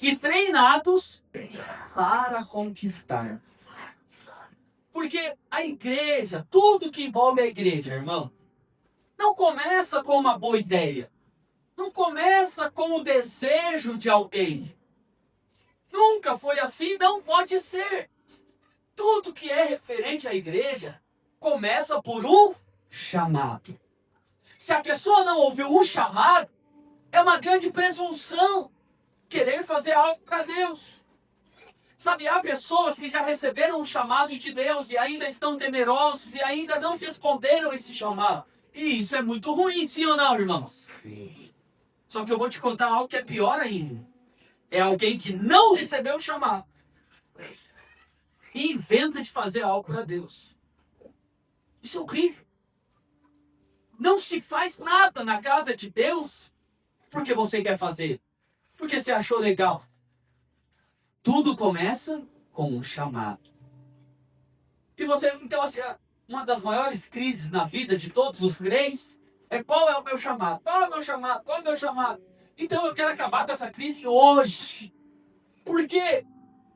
e treinados para conquistar. Porque a igreja, tudo que envolve a igreja, irmão, não começa com uma boa ideia. Não começa com o desejo de alguém. Nunca foi assim, não pode ser. Tudo que é referente à igreja começa por um chamado. Se a pessoa não ouviu um chamado, é uma grande presunção querer fazer algo para Deus. Sabe, há pessoas que já receberam um chamado de Deus e ainda estão temerosos e ainda não responderam esse chamado. E isso é muito ruim, sim ou não, irmãos? Sim. Só que eu vou te contar algo que é pior ainda. É alguém que não recebeu o chamado e inventa de fazer algo para Deus. Isso é horrível. Não se faz nada na casa de Deus porque você quer fazer, porque você achou legal. Tudo começa com um chamado. E você, então, assim, uma das maiores crises na vida de todos os crentes é: qual é o meu chamado? Qual é o meu chamado? Qual é o meu chamado? Então eu quero acabar com essa crise hoje. Por quê?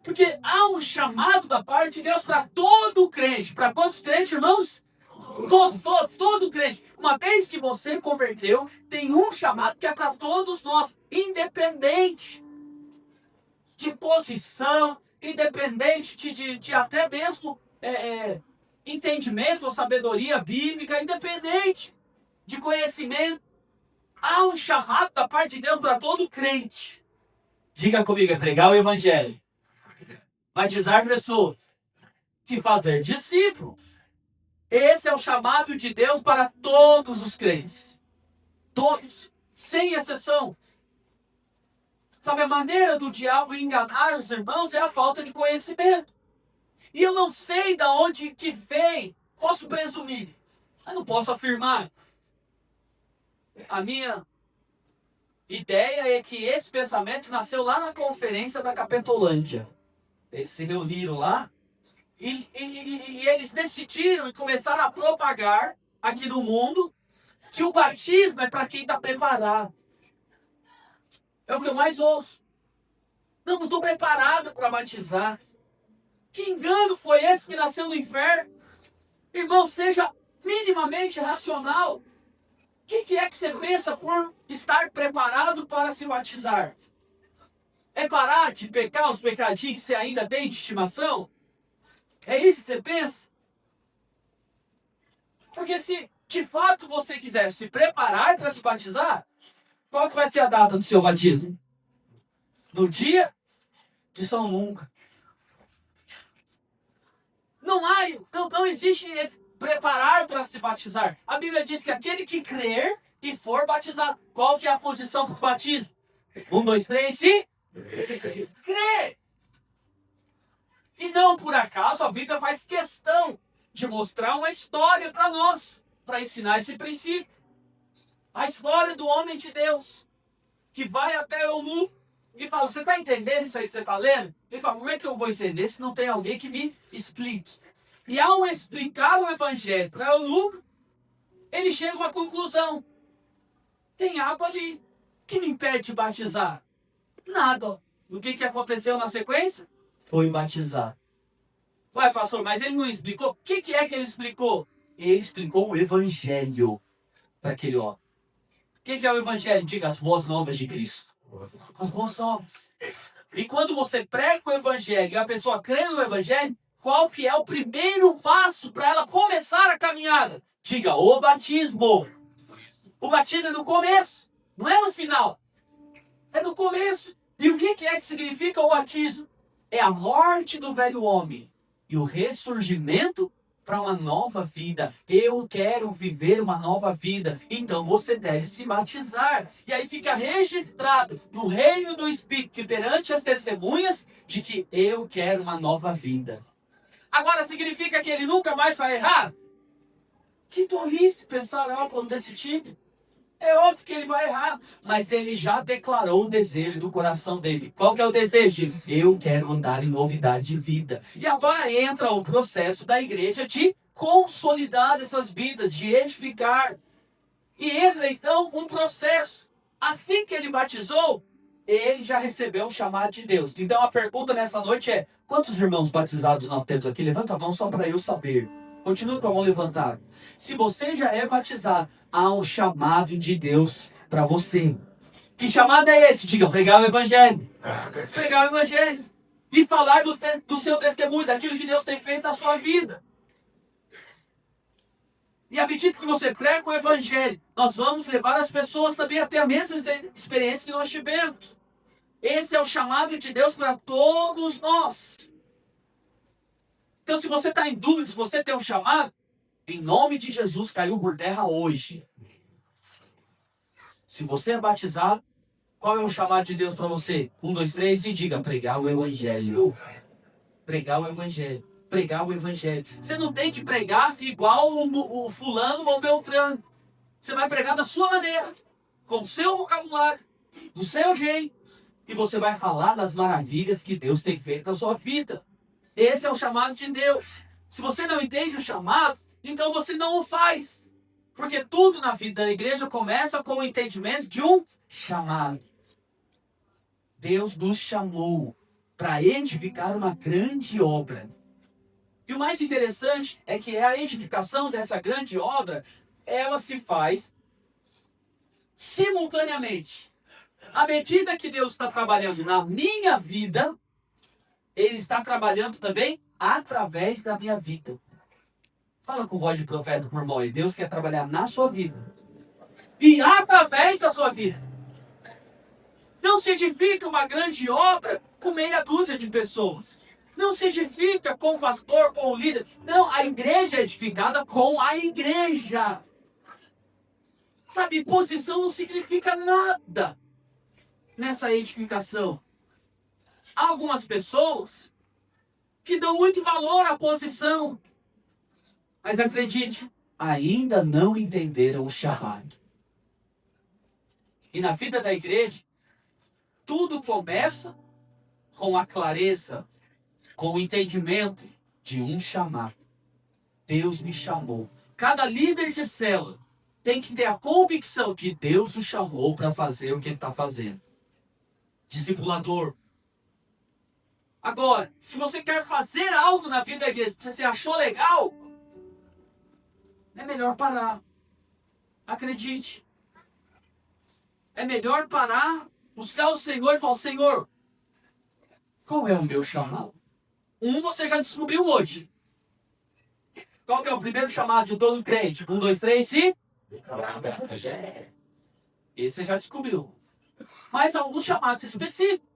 Porque há um chamado da parte de Deus para todo crente. Para quantos crentes, irmãos? Todo crente. Uma vez que você converteu, tem um chamado que é para todos nós, independente de posição, independente de até mesmo entendimento ou sabedoria bíblica, independente de conhecimento. Há um chamado da parte de Deus para todo crente. Diga comigo, é pregar o evangelho, batizar pessoas e fazer discípulos. Esse é o chamado de Deus para todos os crentes. Todos, sem exceção. Sabe, a maneira do diabo enganar os irmãos é a falta de conhecimento. E eu não sei de onde que vem. Posso presumir, mas não posso afirmar. A minha ideia é que esse pensamento nasceu lá na conferência da Capetolândia. Eles se reuniram lá e eles decidiram e começaram a propagar aqui no mundo que o batismo é para quem está preparado. É o que eu mais ouço. Não estou preparado para batizar. Que engano foi esse que nasceu no inferno? Irmão, seja minimamente racional. O que é que você pensa por estar preparado para se batizar? É parar de pecar os pecadinhos que você ainda tem de estimação? É isso que você pensa? Porque se de fato você quiser se preparar para se batizar, qual que vai ser a data do seu batismo? No dia de São Nunca. Não existe esse preparar para se batizar. A Bíblia diz que aquele que crer e for batizado. Qual que é a condição para o batismo? 1, 2, 3, sim? Crer. E não por acaso a Bíblia faz questão de mostrar uma história para nós, para ensinar esse princípio. A história do homem de Deus, que vai até Eunuco e fala: você está entendendo isso aí que você está lendo? Ele fala: como é que eu vou entender se não tem alguém que me explique? E ao explicar o evangelho para Eunuco, ele chega a uma conclusão: tem água ali. O que me impede de batizar? Nada. O que aconteceu na sequência? Foi batizar. Ué, pastor, mas ele não explicou? O que é que ele explicou? Ele explicou o evangelho para aquele homem. O que é o evangelho? Diga: as boas novas de Cristo. As boas novas. E quando você prega o evangelho e a pessoa crê no evangelho, qual que é o primeiro passo para ela começar a caminhada? Diga: o batismo. O batismo é no começo, não é no final. É no começo. E o que é que significa o batismo? É a morte do velho homem e o ressurgimento para uma nova vida. Eu quero viver uma nova vida, então você deve se batizar. E aí fica registrado no reino do Espírito, perante as testemunhas, de que eu quero uma nova vida. Agora significa que ele nunca mais vai errar? Que tolice pensar algo desse tipo. É óbvio que ele vai errar, mas ele já declarou o desejo do coração dele. Qual que é o desejo? Eu quero andar em novidade de vida. E agora entra o processo da igreja de consolidar essas vidas, de edificar. E entra então um processo. Assim que ele batizou, ele já recebeu o chamado de Deus. Então a pergunta nessa noite é: quantos irmãos batizados nós temos aqui? Levanta a mão só para eu saber. Continua com a mão levantada. Se você já é batizado, há um chamado de Deus para você. Que chamado é esse? Diga, pregar o evangelho. Pregar o evangelho. E falar do seu testemunho, daquilo que Deus tem feito na sua vida. E à medida que você prega o evangelho, nós vamos levar as pessoas também a ter a mesma experiência que nós tivemos. Esse é o chamado de Deus para todos nós. Então, se você está em dúvida, se você tem um chamado, em nome de Jesus, caiu por terra hoje. Se você é batizado, qual é o chamado de Deus para você? 1, 2, 3 e diga, pregar o evangelho. Pregar o evangelho. Pregar o evangelho. Você não tem que pregar igual o fulano ou o Beltrano. Você vai pregar da sua maneira, com o seu vocabulário, do seu jeito. E você vai falar das maravilhas que Deus tem feito na sua vida. Esse é o chamado de Deus. Se você não entende o chamado, então você não o faz. Porque tudo na vida da igreja começa com o entendimento de um chamado. Deus nos chamou para edificar uma grande obra. E o mais interessante é que a edificação dessa grande obra, ela se faz simultaneamente. À medida que Deus está trabalhando na minha vida, Ele está trabalhando também através da minha vida. Fala com voz de profeta, meu irmão. E Deus quer trabalhar na sua vida. E através da sua vida. Não se edifica uma grande obra com meia dúzia de pessoas. Não se edifica com o pastor, com o líder. Não, a igreja é edificada com a igreja. Sabe, posição não significa nada nessa edificação. Há algumas pessoas que dão muito valor à posição. Mas acredite, ainda não entenderam o chamado. E na vida da igreja, tudo começa com a clareza, com o entendimento de um chamado. Deus me chamou. Cada líder de célula tem que ter a convicção que Deus o chamou para fazer o que ele está fazendo. Discipulador. Agora, se você quer fazer algo na vida da igreja, se você achou legal, é melhor parar. Acredite. É melhor parar, buscar o Senhor e falar, Senhor, qual é o meu chamado? Você já descobriu hoje. Qual que é o primeiro chamado de todo crente? 1, 2, 3 e... Esse você já descobriu. Mas alguns chamados específicos.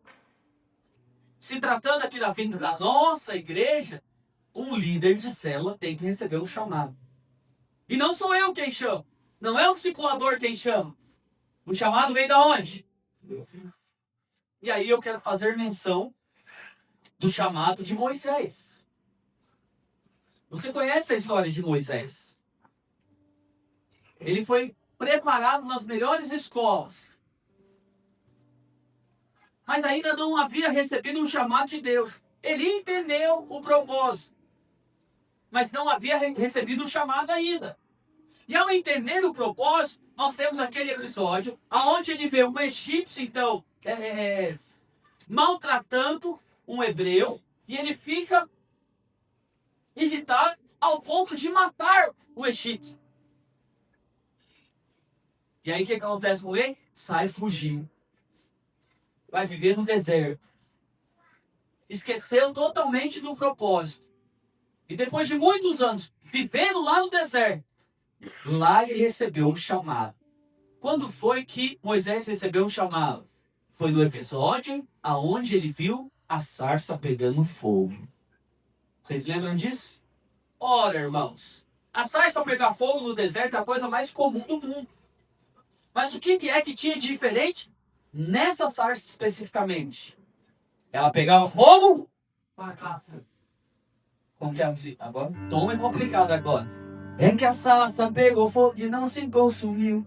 Se tratando aqui da vida da nossa igreja, um líder de célula tem que receber um chamado. E não sou eu quem chama. Não é o discipulador quem chama. O chamado vem da onde? E aí eu quero fazer menção do chamado de Moisés. Você conhece a história de Moisés? Ele foi preparado nas melhores escolas. Mas ainda não havia recebido um chamado de Deus. Ele entendeu o propósito. Mas não havia recebido o chamado ainda. E ao entender o propósito, nós temos aquele episódio onde ele vê um egípcio, então, maltratando um hebreu. E ele fica irritado ao ponto de matar o egípcio. E aí o que acontece com ele? Sai fugindo. Vai viver no deserto. Esqueceu totalmente do propósito. E depois de muitos anos, vivendo lá no deserto, lá ele recebeu um chamado. Quando foi que Moisés recebeu um chamado? Foi no episódio aonde ele viu a sarça pegando fogo. Vocês lembram disso? Ora, irmãos, a sarça pegar fogo no deserto é a coisa mais comum do mundo. Mas o que é que tinha de diferente nessa sarça especificamente? Ela pegava fogo? Como que é? Agora, tom é complicado agora. É que a sarça pegou fogo e não se consumiu.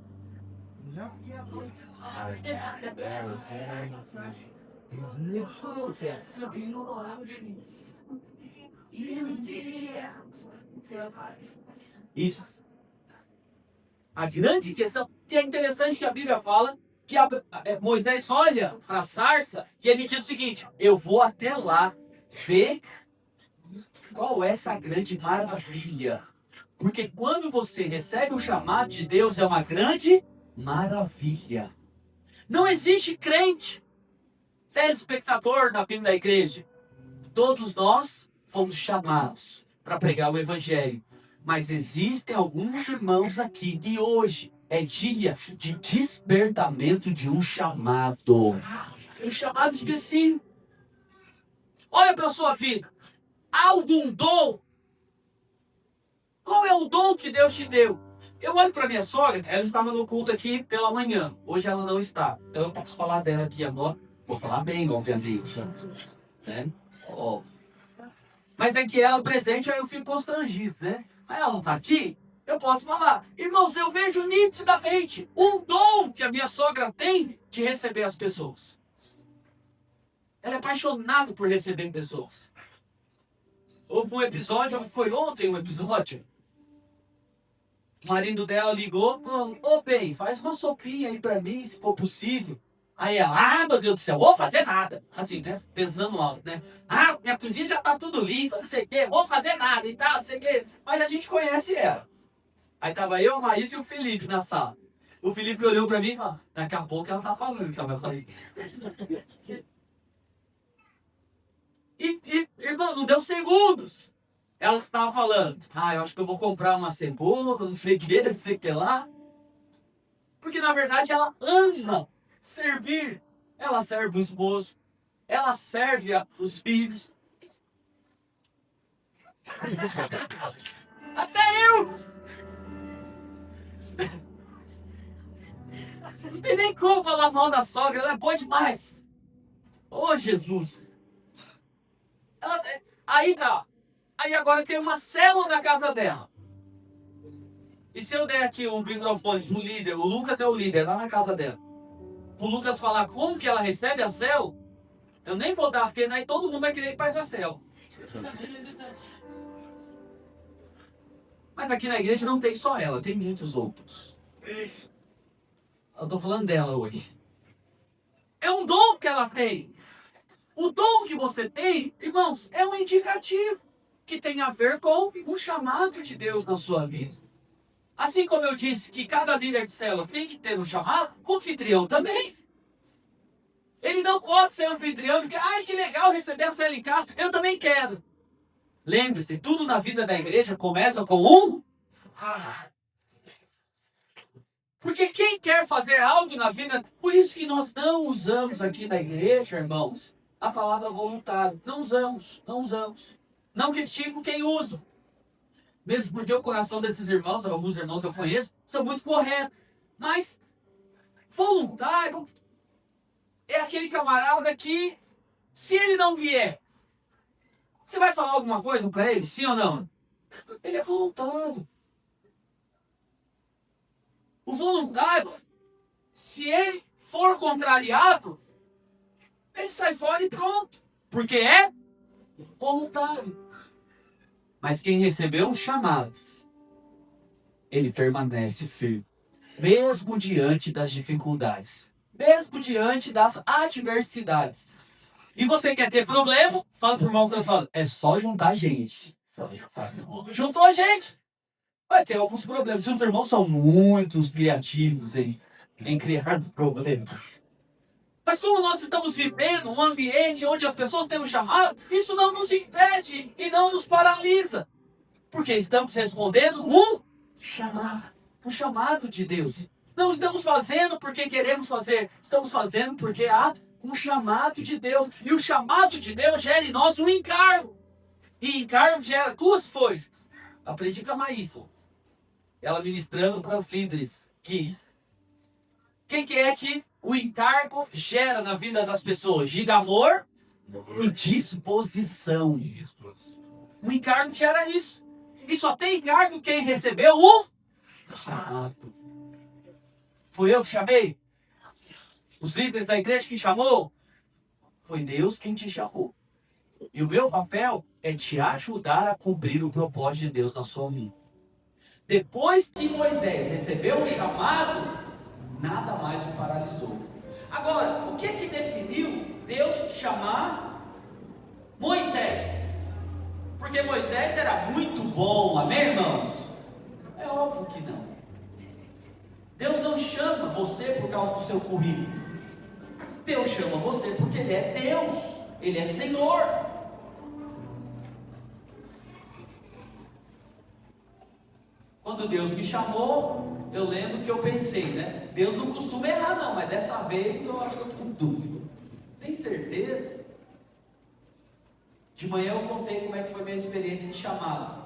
Isso. A grande questão, que é interessante que a Bíblia fala que Moisés olha para a sarça e ele diz o seguinte: eu vou até lá ver qual é essa grande maravilha. Porque quando você recebe o chamado de Deus, é uma grande maravilha. Não existe crente, telespectador na vida da igreja. Todos nós fomos chamados para pregar o evangelho. Mas existem alguns irmãos aqui que hoje é dia de despertamento de um chamado. Um chamado específico. Olha para a sua vida. Há algum dom? Qual é o dom que Deus te deu? Eu olho para minha sogra, ela estava no culto aqui pela manhã. Hoje ela não está. Então eu posso falar dela aqui agora. Vou falar bem, obviamente. Né? Oh. Mas é que ela presente, aí eu fico constrangido, né? Mas ela não está aqui, eu posso falar. Irmãos, eu vejo nitidamente um dom que a minha sogra tem de receber as pessoas. Ela é apaixonada por receber pessoas. Houve um episódio, foi ontem um episódio. O marido dela ligou, falou: ô bem, faz uma sopinha aí pra mim, se for possível. Aí ela: ah, meu Deus do céu, vou fazer nada. Assim, né? Pensando alto, né? Ah, minha cozinha já tá tudo limpa, não sei o quê, vou fazer nada e tal, não sei o quê. Mas a gente conhece ela. Aí tava eu, a Maísa e o Felipe na sala. O Felipe olhou pra mim e falou: daqui a pouco ela tá falando que ela vai fazer. Irmão, não deu segundos. Ela estava falando: ah, eu acho que eu vou comprar uma cebola, não sei o que, não sei o que lá. Porque na verdade ela ama servir. Ela serve o esposo. Ela serve os filhos. Até eu! Não tem nem como falar mal da sogra, ela é boa demais. Ô, Jesus! Aí dá. Aí agora tem uma célula na casa dela. E se eu der aqui o microfone do líder, o Lucas é o líder lá na casa dela, o Lucas falar como que ela recebe a célula, eu nem vou dar, porque daí todo mundo vai querer ir para essa célula. Mas aqui na igreja não tem só ela, tem muitos outros. Eu tô falando dela hoje. É um dom que ela tem. O dom que você tem, irmãos, é um indicativo que tem a ver com o chamado de Deus na sua vida. Assim como eu disse que cada líder de célula tem que ter um chamado, o anfitrião também. Ele não pode ser anfitrião porque, ai, que legal receber a célula em casa, eu também quero. Lembre-se, tudo na vida da igreja começa com um. Porque quem quer fazer algo na vida, por isso que nós não usamos aqui na igreja, irmãos, a palavra voluntário. Não usamos, não usamos. Não critico quem usa. Mesmo porque o coração desses irmãos, alguns irmãos eu conheço, são muito corretos. Mas voluntário é aquele camarada que, se ele não vier, você vai falar alguma coisa para ele, sim ou não? Ele é voluntário. O voluntário, se ele for contrariado, ele sai fora e pronto. Porque é voluntário. Mas quem recebeu um chamado, ele permanece firme. Mesmo diante das dificuldades. Mesmo diante das adversidades. E você quer ter problema? Fala pro irmão que eu falo: é só juntar gente. Juntou gente. Vai ter alguns problemas. Os irmãos são muito criativos em criar problemas. Mas como nós estamos vivendo um ambiente onde as pessoas têm um chamado, isso não nos impede e não nos paralisa. Porque estamos respondendo um chamado de Deus. Não estamos fazendo porque queremos fazer, estamos fazendo porque há um chamado de Deus. E o chamado de Deus gera em nós um encargo. E encargo gera duas coisas. Aprendi com a Maísa. Ela ministrando para os líderes. Quem que é que o encargo gera na vida das pessoas? Diga: amor e disposição. O encargo gera isso. E só tem encargo quem recebeu o chamado. Fui eu que chamei? Os líderes da igreja que chamou? Foi Deus quem te chamou. E o meu papel é te ajudar a cumprir o propósito de Deus na sua vida. Depois que Moisés recebeu o chamado, Nada mais o paralisou. Agora, o que definiu Deus chamar Moisés? Porque Moisés era muito bom, amém, irmãos? É óbvio que não. Deus não chama você por causa do seu currículo. Deus chama você porque Ele é Deus, Ele é Senhor. Quando Deus me chamou, eu lembro que eu pensei, né? Deus não costuma errar não, mas dessa vez eu acho que eu tenho dúvida. Tem certeza? De manhã eu contei como é que foi minha experiência de chamado.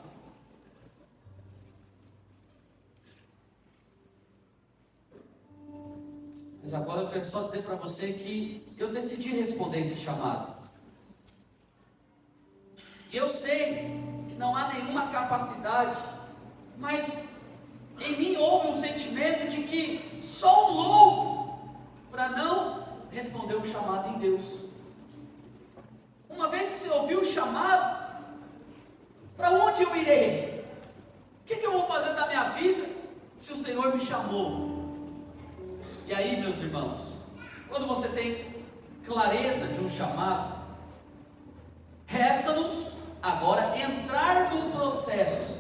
Mas agora eu quero só dizer para você que eu decidi responder esse chamado. E eu sei que não há nenhuma capacidade, mas em mim houve um sentimento de que sou um louco para não responder o chamado em Deus. Uma vez que você ouviu o chamado, para onde eu irei? O que eu vou fazer da minha vida se o Senhor me chamou? E aí, meus irmãos, quando você tem clareza de um chamado, resta-nos agora entrar num processo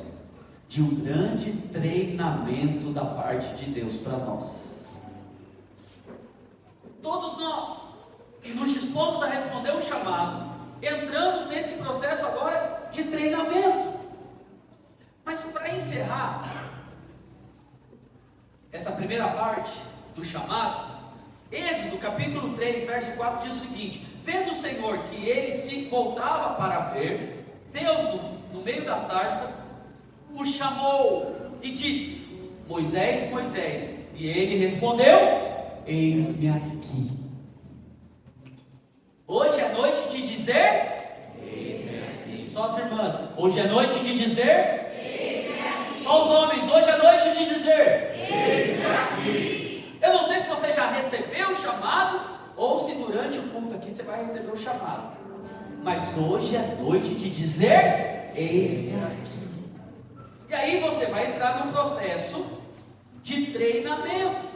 de um grande treinamento da parte de Deus para nós. Todos nós que nos dispomos a responder o chamado, entramos nesse processo agora de treinamento. Mas para encerrar essa primeira parte do chamado, Êxodo capítulo 3, verso 4 diz o seguinte: vendo o Senhor que ele se voltava para ver, Deus no meio da sarça o chamou e disse: Moisés, Moisés. E ele respondeu: eis-me aqui. Hoje é noite de dizer: eis-me aqui. Só as irmãs. Hoje é noite de dizer: eis-me aqui. Só os homens. Hoje é noite de dizer: eis-me aqui. Eu não sei se você já recebeu o chamado, ou se durante o culto aqui você vai receber o chamado. Mas hoje é noite de dizer: eis-me aqui. E aí você vai entrar num processo de treinamento.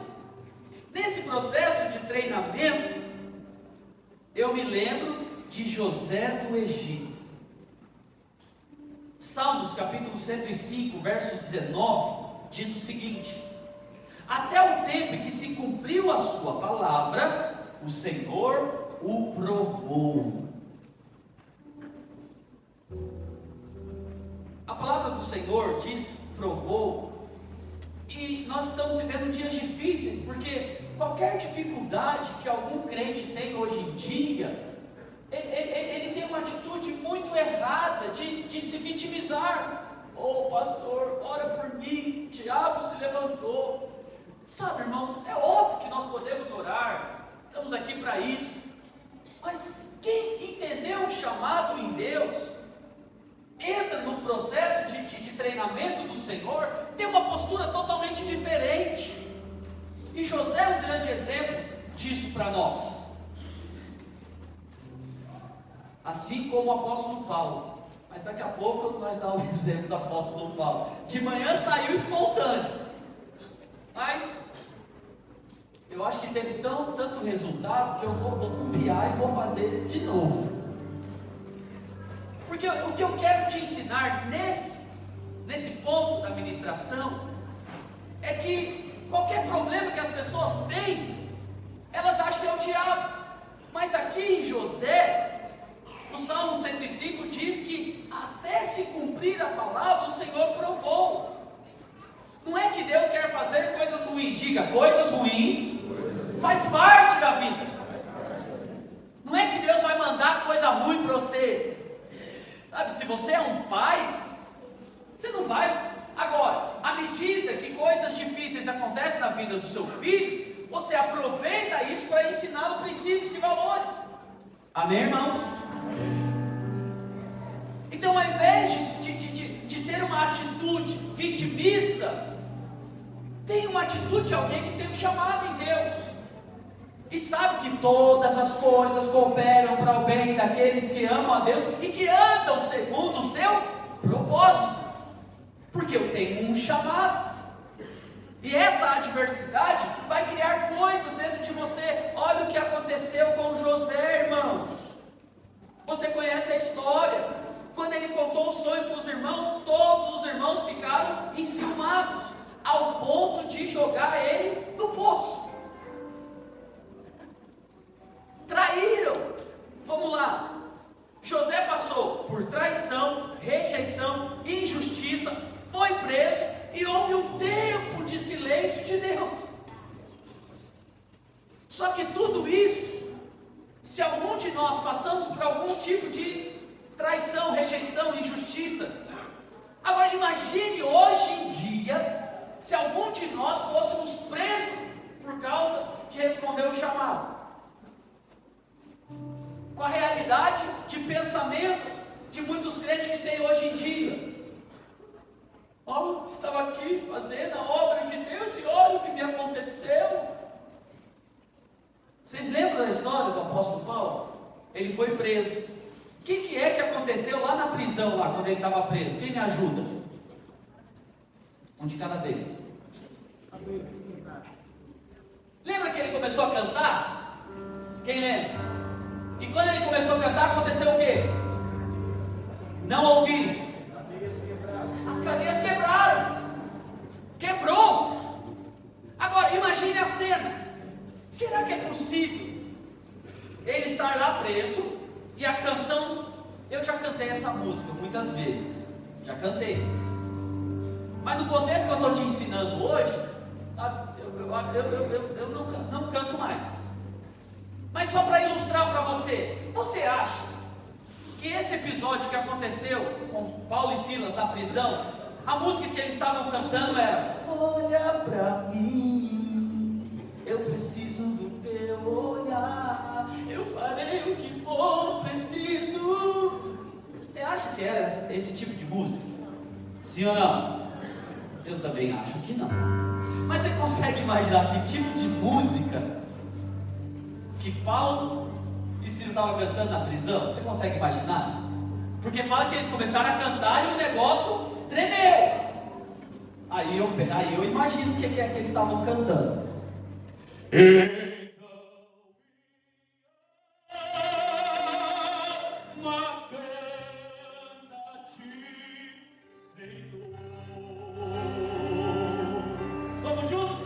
Nesse processo de treinamento, eu me lembro de José do Egito. Salmos capítulo 105, verso 19, diz o seguinte: até o tempo em que se cumpriu a sua palavra, o Senhor o provou. A palavra do Senhor diz provou, e nós estamos vivendo dias difíceis, porque qualquer dificuldade que algum crente tem hoje em dia, ele tem uma atitude muito errada de se vitimizar. Oh pastor, ora por mim, o diabo se levantou. Sabe, irmãos, é óbvio que nós podemos orar, estamos aqui para isso, mas quem entendeu o chamado em Deus, entra no processo de treinamento do Senhor, tem uma postura totalmente diferente. E José é um grande exemplo disso para nós. Assim como o apóstolo Paulo. Mas daqui a pouco nós damos o exemplo do apóstolo Paulo. De manhã saiu espontâneo. Mas eu acho que teve tanto resultado que eu vou copiar e vou fazer de novo. Porque o que eu quero te ensinar nesse ponto da ministração é que qualquer problema que as pessoas têm, elas acham que é o diabo. Mas aqui em José, o Salmo 105 diz que até se cumprir a palavra, o Senhor provou. Não é que Deus quer fazer coisas ruins, diga, coisas ruins faz parte da vida. Não é que Deus vai mandar coisa ruim para você. Sabe, se você é um pai, você não vai. Agora, à medida que coisas difíceis acontecem na vida do seu filho, você aproveita isso para ensinar princípios e valores. Amém, irmãos? Então, ao invés de ter uma atitude vitimista, tem uma atitude de alguém que tem um chamado em Deus e sabe que todas as coisas cooperam para o bem daqueles que amam a Deus e que andam segundo o seu propósito, porque eu tenho um chamado. E essa adversidade vai criar coisas dentro de você. Olha o que aconteceu com José, irmãos. Você conhece a história. Quando ele contou o sonho para os irmãos, todos os irmãos ficaram enciumados, ao ponto de jogar ele no poço. Traíram. Vamos lá. José passou por traição, rejeição, injustiça, foi preso e houve um tempo de silêncio de Deus. Só que tudo isso, se algum de nós passamos por algum tipo de traição, rejeição, injustiça, agora imagine hoje em dia, se algum de nós fôssemos presos por causa de responder o chamado. Com a realidade de pensamento de muitos crentes que tem hoje em dia. Oh, estava aqui fazendo a obra de Deus e olha o que me aconteceu. Vocês lembram da história do apóstolo Paulo? Ele foi preso. O que é que aconteceu lá na prisão, lá quando ele estava preso? Quem me ajuda? Um de cada vez. Lembra que ele começou a cantar? Quem lembra? E quando ele começou a cantar, aconteceu o quê? Não ouviram. As cadeias quebraram. Quebrou. Agora, imagine a cena. Será que é possível ele estar lá preso e a canção... Eu já cantei essa música muitas vezes. Já cantei. Mas no contexto que eu estou te ensinando hoje, eu não canto mais. Mas só para ilustrar para você, você acha que esse episódio que aconteceu com Paulo e Silas na prisão, a música que eles estavam cantando era: olha para mim, eu preciso do teu olhar, eu farei o que for preciso. Você acha que era esse tipo de música? Sim ou não? Eu também acho que não. Mas você consegue imaginar que tipo de música que Paulo e Silas estavam cantando na prisão? Você consegue imaginar? Porque fala que eles começaram a cantar e o negócio tremeu. Aí eu imagino o que é que eles estavam cantando. Vamos juntos?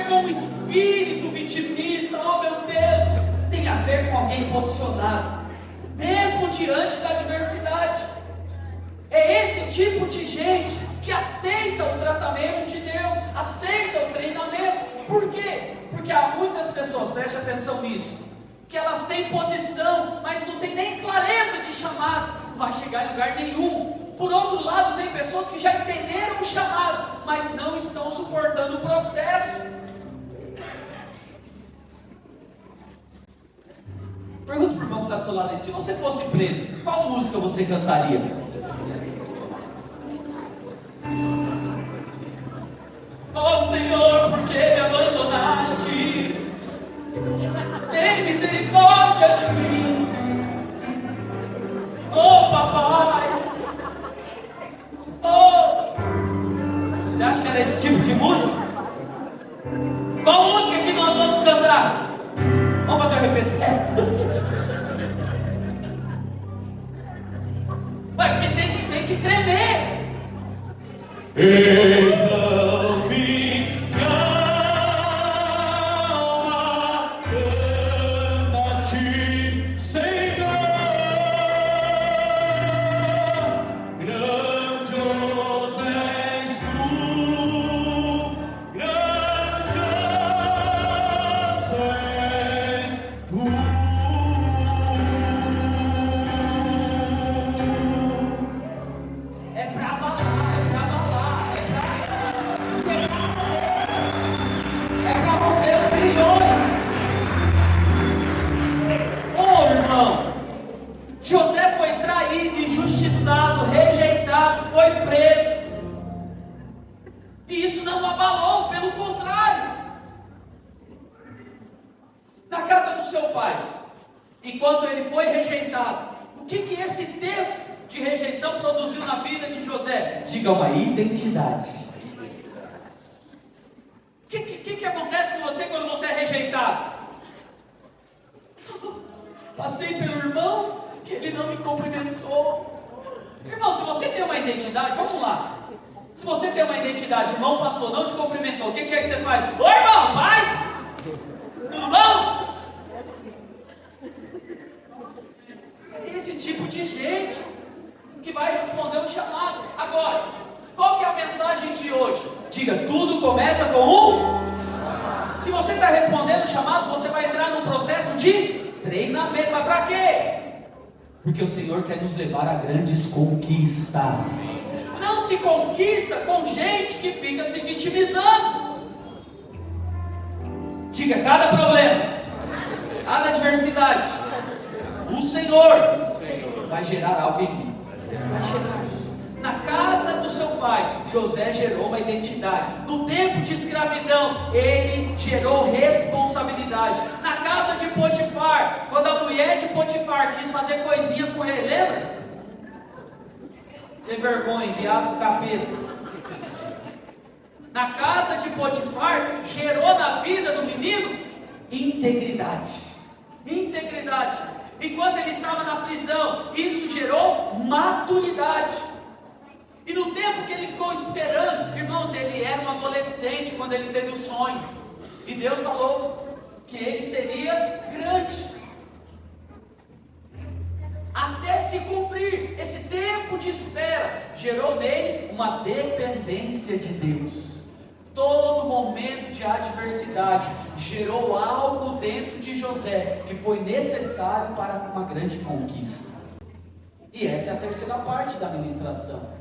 Com o espírito vitimista, oh meu Deus, tem a ver com alguém posicionado, mesmo diante da adversidade. É esse tipo de gente que aceita o tratamento de Deus, aceita o treinamento. Por quê? Porque há muitas pessoas, preste atenção nisso, que elas têm posição, mas não tem nem clareza de chamado, não vai chegar em lugar nenhum. Por outro lado, tem pessoas que já entenderam o chamado, mas não estão suportando o processo. Pergunta para o irmão que está do seu lado aí: se você fosse preso, qual música você cantaria? Oh Senhor, por que me abandonaste? Tem misericórdia de mim. Oh papai. Oh. Você acha que era esse tipo de música? Qual música que nós vamos cantar? Vamos fazer o repetir. Ué, porque tem que tremer. Então me calma, canta-te, Senhor, grandioso és tu, grandioso és tu. É pra abalar, é pra abalar, é pra pai, enquanto ele foi rejeitado, o que esse tempo de rejeição produziu na vida de José? Diga, uma identidade. O que acontece com você quando você é rejeitado? Passei pelo irmão, que ele não me cumprimentou. Irmão, se você tem uma identidade, vamos lá. Se você tem uma identidade, irmão passou, não te cumprimentou, o que é que você faz? Oi, irmão, paz? Tudo bom? É esse tipo de gente que vai responder o chamado. Agora, qual que é a mensagem de hoje? Diga, tudo começa com Se você está respondendo o chamado, você vai entrar num processo de treinamento. Mas para quê? Porque o Senhor quer nos levar a grandes conquistas. Não se conquista com gente que fica se vitimizando. Diga, cada problema, cada adversidade, o Senhor vai gerar algo em mim. Na casa do seu pai, José gerou uma identidade. No tempo de escravidão, ele gerou responsabilidade. Na casa de Potifar, quando a mulher de Potifar quis fazer coisinha com ele, lembra? Sem vergonha, enviado do capeta. Na casa de Potifar, gerou na vida do menino integridade. Integridade. Enquanto ele estava na prisão, isso gerou maturidade. E no tempo que ele ficou esperando, irmãos, ele era um adolescente quando ele teve o sonho. E Deus falou que ele seria grande. Até se cumprir esse tempo de espera, gerou nele uma dependência de Deus. Todo momento de adversidade gerou algo dentro de José que foi necessário para uma grande conquista. E essa é a terceira parte da ministração.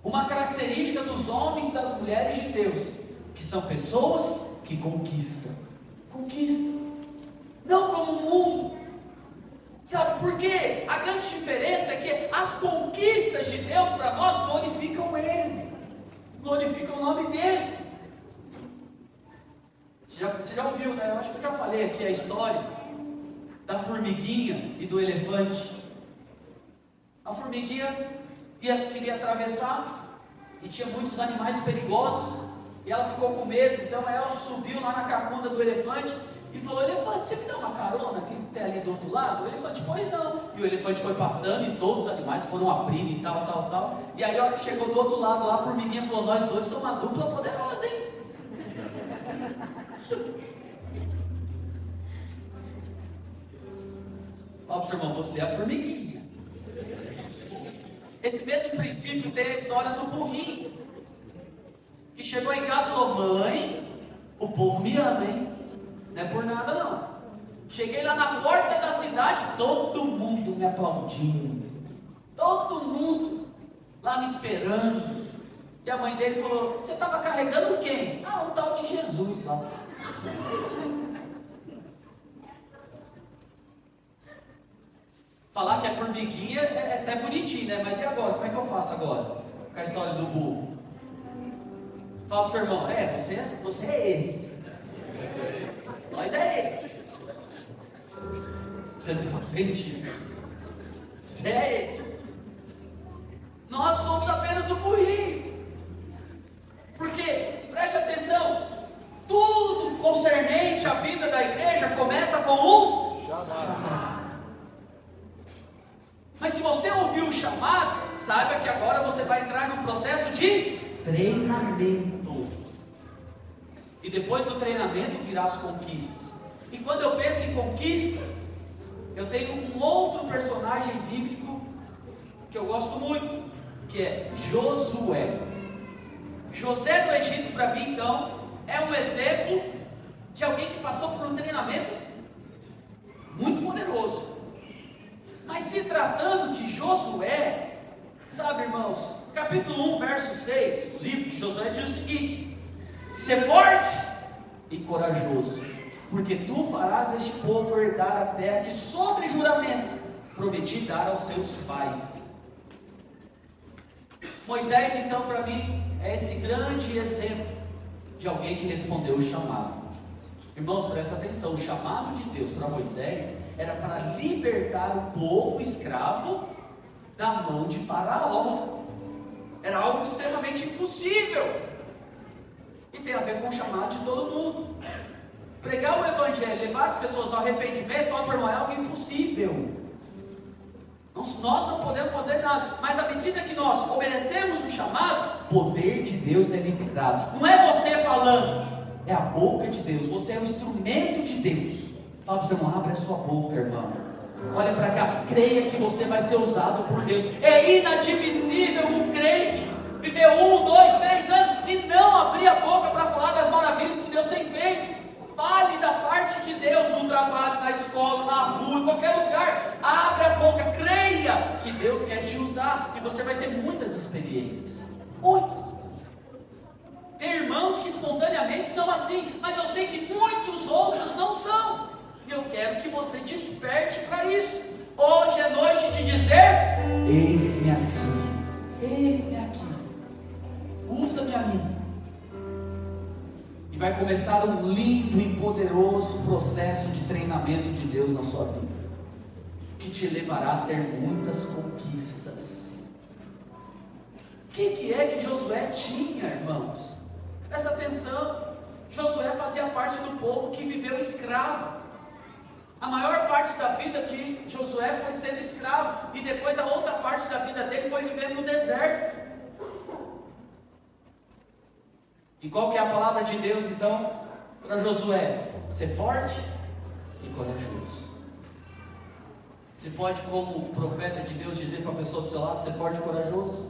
Uma característica dos homens e das mulheres de Deus, que são pessoas que conquistam. Conquistam. Não como o mundo. Sabe por quê? A grande diferença é que as conquistas de Deus para nós glorificam Ele. Glorificam o nome dEle. Você já ouviu, né? Eu acho que eu já falei aqui a história da formiguinha e do elefante. A formiguinha queria atravessar e tinha muitos animais perigosos e ela ficou com medo, então ela subiu lá na cacunda do elefante e falou: elefante, você me dá uma carona que tem ali do outro lado? O elefante, pois não. E o elefante foi passando e todos os animais foram abrindo e tal. E aí a hora que chegou do outro lado lá, a formiguinha falou: nós dois somos uma dupla poderosa, hein? Fala pro seu irmão, você é a formiguinha. Esse mesmo princípio tem a história do burrinho, que chegou em casa e falou: mãe, o povo me ama, hein? Não é por nada não. Cheguei lá na porta da cidade, todo mundo me aplaudindo, todo mundo lá me esperando. E a mãe dele falou: você estava carregando quem? Ah, um tal de Jesus lá. Falar que é formiguinha é até bonitinho, né? Mas e agora? Como é que eu faço agora? Com a história do burro. Fala pro seu irmão: você é esse. Nós é esse. Você não está ofendido. Você é esse. Nós somos apenas o burrinho. Porque, preste atenção, tudo concernente à vida da igreja começa com um chamado. Mas se você ouviu o chamado, saiba que agora você vai entrar num processo de treinamento. E depois do treinamento virá as conquistas. E quando eu penso em conquista, eu tenho um outro personagem bíblico que eu gosto muito, que é Josué. José do Egito, para mim, então, é um exemplo de alguém que passou por um treinamento muito poderoso. Mas se tratando de Josué, sabe, irmãos, capítulo 1, verso 6, o livro de Josué diz o seguinte: ser forte e corajoso, porque tu farás este povo herdar a terra que, sob juramento, prometi dar aos seus pais. Moisés, então, para mim, é esse grande exemplo de alguém que respondeu o chamado. Irmãos, presta atenção, o chamado de Deus para Moisés era para libertar o povo escravo da mão de Faraó. Era algo extremamente impossível. E tem a ver com o chamado de todo mundo. Pregar o evangelho, levar as pessoas ao arrependimento, é algo impossível. Nós não podemos fazer nada, mas à medida que nós obedecemos o chamado, o poder de Deus é liberado. Não é você falando, é a boca de Deus. Você é o instrumento de Deus. Fala para o seu irmão, abre a sua boca, irmão. Olha para cá, creia que você vai ser usado por Deus. É inadmissível um crente viver 1, 2, 3 anos e não abrir a boca para falar das maravilhas que Deus tem feito. Fale da parte de Deus no trabalho, na escola, na rua, em qualquer lugar. Abre a boca, creia que Deus quer te usar e você vai ter muitas experiências. Muitas. Tem irmãos que espontaneamente são assim, mas eu sei que muitos outros não são. E eu quero que você desperte para isso. Hoje é noite de dizer: eis-me aqui, eis-me aqui, usa-me a mim. E vai começar um lindo e poderoso processo de treinamento de Deus na sua vida, que te levará a ter muitas conquistas. O que é que Josué tinha, irmãos? Presta atenção, Josué fazia parte do povo que viveu escravo. A maior parte da vida de Josué foi sendo escravo, e depois a outra parte da vida dele foi vivendo no deserto. E qual que é a palavra de Deus então para Josué? Ser forte e corajoso. Você pode, como profeta de Deus, dizer para a pessoa do seu lado: ser forte e corajoso?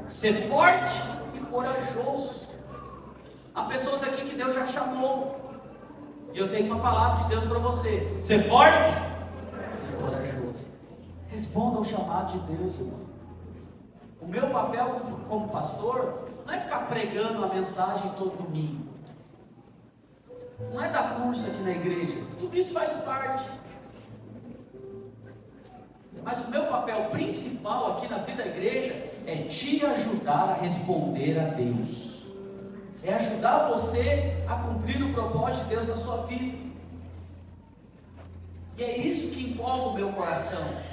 Ser forte e corajoso. Há pessoas aqui que Deus já chamou, e eu tenho uma palavra de Deus para você: ser forte e corajoso. Responda ao chamado de Deus, irmão. O meu papel como pastor não é ficar pregando a mensagem todo domingo, não é dar curso aqui na igreja, tudo isso faz parte. Mas o meu papel principal aqui na vida da igreja é te ajudar a responder a Deus, é ajudar você a cumprir o propósito de Deus na sua vida. E é isso que empolga o meu coração.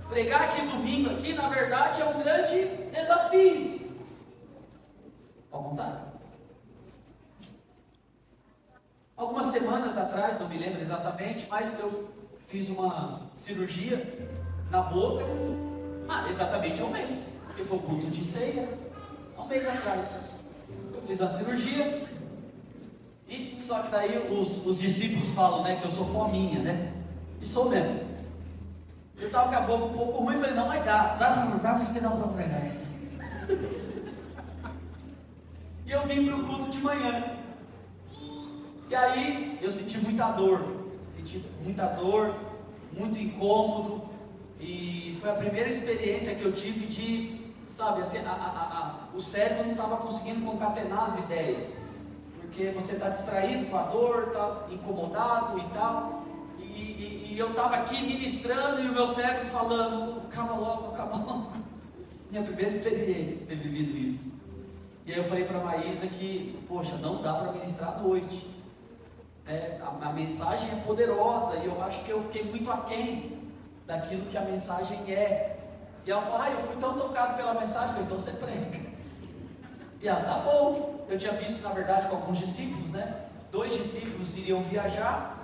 Pregar aqui domingo, aqui, na verdade, é um grande desafio. Pode contar? Algumas semanas atrás, não me lembro exatamente, mas eu fiz uma cirurgia na boca. Exatamente há um mês, porque foi o culto de ceia, há um mês atrás. Eu fiz uma cirurgia, e só que daí os discípulos falam, né, que eu sou fominha, né? E sou mesmo. Eu estava com a boca um pouco ruim e falei: não vai dar, acho que dá para pregar. E eu vim para o culto de manhã. E aí eu senti muita dor, muito incômodo. E foi a primeira experiência que eu tive de, sabe, assim, o cérebro não estava conseguindo concatenar as ideias. Porque você está distraído com a dor, está incomodado e tal. E eu estava aqui ministrando e o meu cérebro falando: calma logo. Minha primeira experiência de ter vivido isso. E aí eu falei para a Maísa que, poxa, não dá para ministrar à noite. A mensagem é poderosa e eu acho que eu fiquei muito aquém daquilo que a mensagem é. E ela falou: eu fui tão tocado pela mensagem. Eu falei: então você prega. E ela: tá bom. Eu tinha visto, na verdade, com alguns discípulos, né? 2 discípulos iriam viajar.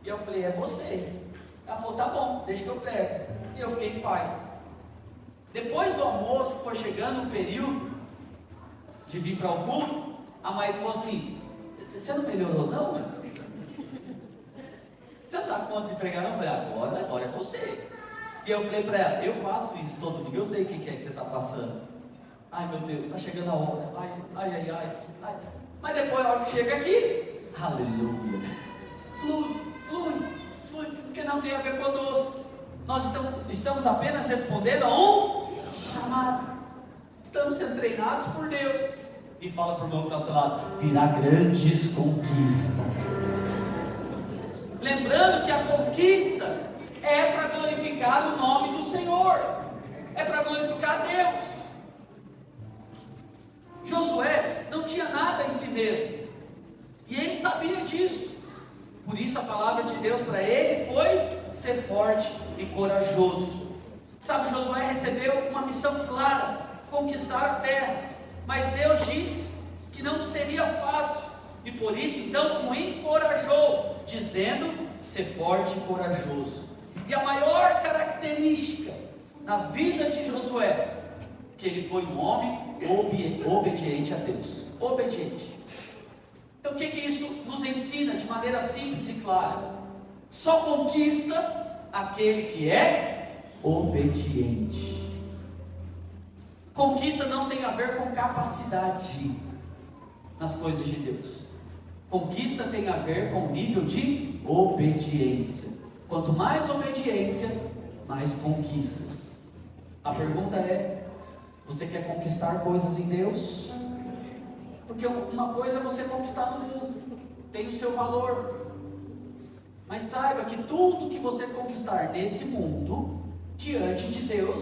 E eu falei: é você. Ela falou: tá bom, deixa que eu prego. E eu fiquei em paz. Depois do almoço, que foi chegando um período de vir para o culto, a Maísa falou assim: você não melhorou não? Você não dá conta de pregar não? Eu falei: agora é você. E eu falei para ela: eu passo isso todo domingo, eu sei o que é que você está passando. Ai meu Deus, está chegando a hora. Ai. Mas depois a hora que chega aqui, aleluia, flui, porque não tem a ver conosco. Nós estamos apenas respondendo a um chamado. Estamos sendo treinados por Deus. E fala para o meu que está do seu lado: virá grandes conquistas. Lembrando que a conquista é para glorificar o nome do Senhor, é para glorificar Deus. Josué não tinha nada em si mesmo. E ele sabia disso. Por isso a palavra de Deus para ele foi ser forte e corajoso. Sabe, Josué recebeu uma missão clara, conquistar a terra. Mas Deus disse que não seria fácil. E por isso então o encorajou, dizendo: ser forte e corajoso. E a maior característica na vida de Josué, que ele foi um homem obediente a Deus. Obediente. Então o que isso nos ensina de maneira simples e clara? Só conquista aquele que é obediente. Conquista não tem a ver com capacidade nas coisas de Deus. Conquista tem a ver com nível de obediência. Quanto mais obediência, mais conquistas. A pergunta é: você quer conquistar coisas em Deus? Porque uma coisa é você conquistar no mundo, tem o seu valor. Mas saiba que tudo que você conquistar nesse mundo, diante de Deus,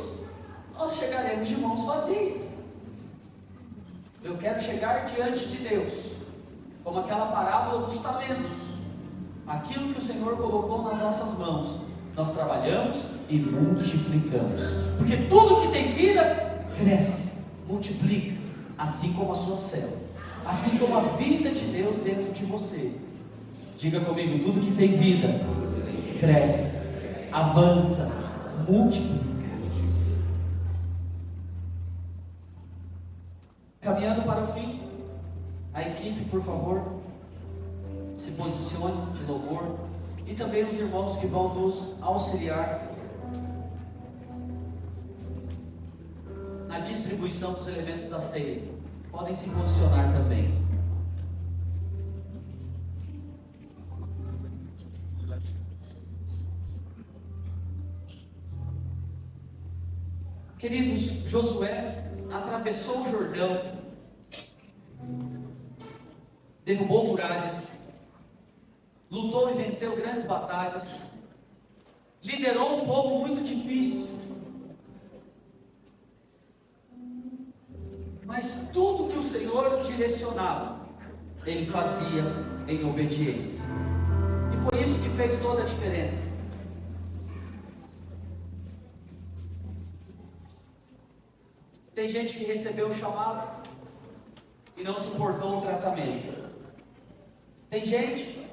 nós chegaremos de mãos vazias. Eu quero chegar diante de Deus, como aquela parábola dos talentos. Aquilo que o Senhor colocou nas nossas mãos, nós trabalhamos e multiplicamos. Porque tudo que tem vida, cresce, multiplica, assim como a sua célula, assim como a vida de Deus dentro de você. Diga comigo: tudo que tem vida, cresce, avança, multiplica. Caminhando para o fim, a equipe, por favor, se posicione de louvor, e também os irmãos que vão nos auxiliar na distribuição dos elementos da ceia, podem se posicionar também. Queridos, Josué atravessou o Jordão, derrubou muralhas, lutou e venceu grandes batalhas, liderou um povo muito difícil. Mas tudo que o Senhor direcionava, ele fazia em obediência. E foi isso que fez toda a diferença. Tem gente que recebeu o chamado e não suportou o tratamento. Tem gente